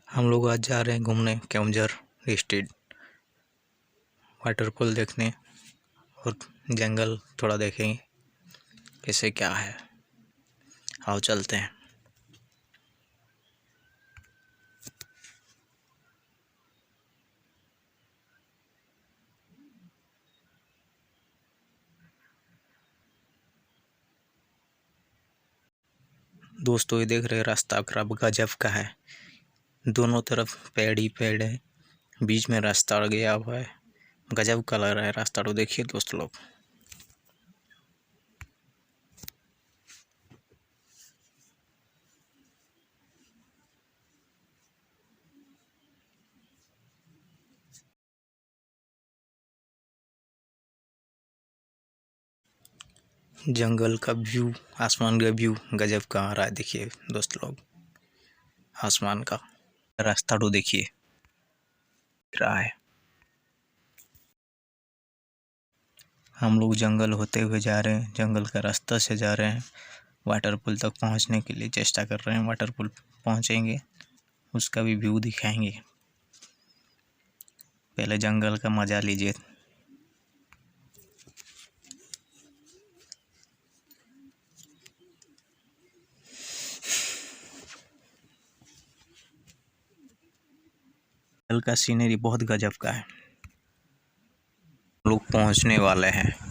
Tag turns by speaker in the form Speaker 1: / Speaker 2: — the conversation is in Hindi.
Speaker 1: हम लोग आज जा रहे हैं घूमने केओंझर डिस्ट्रिक्ट, वाटरफॉल देखने और जंगल थोड़ा देखेंगे कैसे क्या है। आओ चलते हैं। दोस्तों ये देख रहे हैं रास्ता खराब गजब का है। दोनों तरफ पेड़ ही पेड़ है, बीच में रास्ता गया हुआ है। गजब का लग रहा है रास्ता। तो देखिए दोस्त लोग, जंगल का व्यू, आसमान का व्यू गजब का आ रहा है। देखिए दोस्त लोग, आसमान का रास्ता तो देखिए रहा है। हम लोग जंगल होते हुए जा रहे हैं, जंगल का रास्ता से जा रहे हैं। वाटरफॉल तक पहुंचने के लिए चेष्टा कर रहे हैं। वाटरफॉल पहुंचेंगे, उसका भी व्यू दिखाएंगे। पहले जंगल का मजा लीजिए। जंगल का सीनरी बहुत गजब का है। लोग पहुंचने वाले हैं।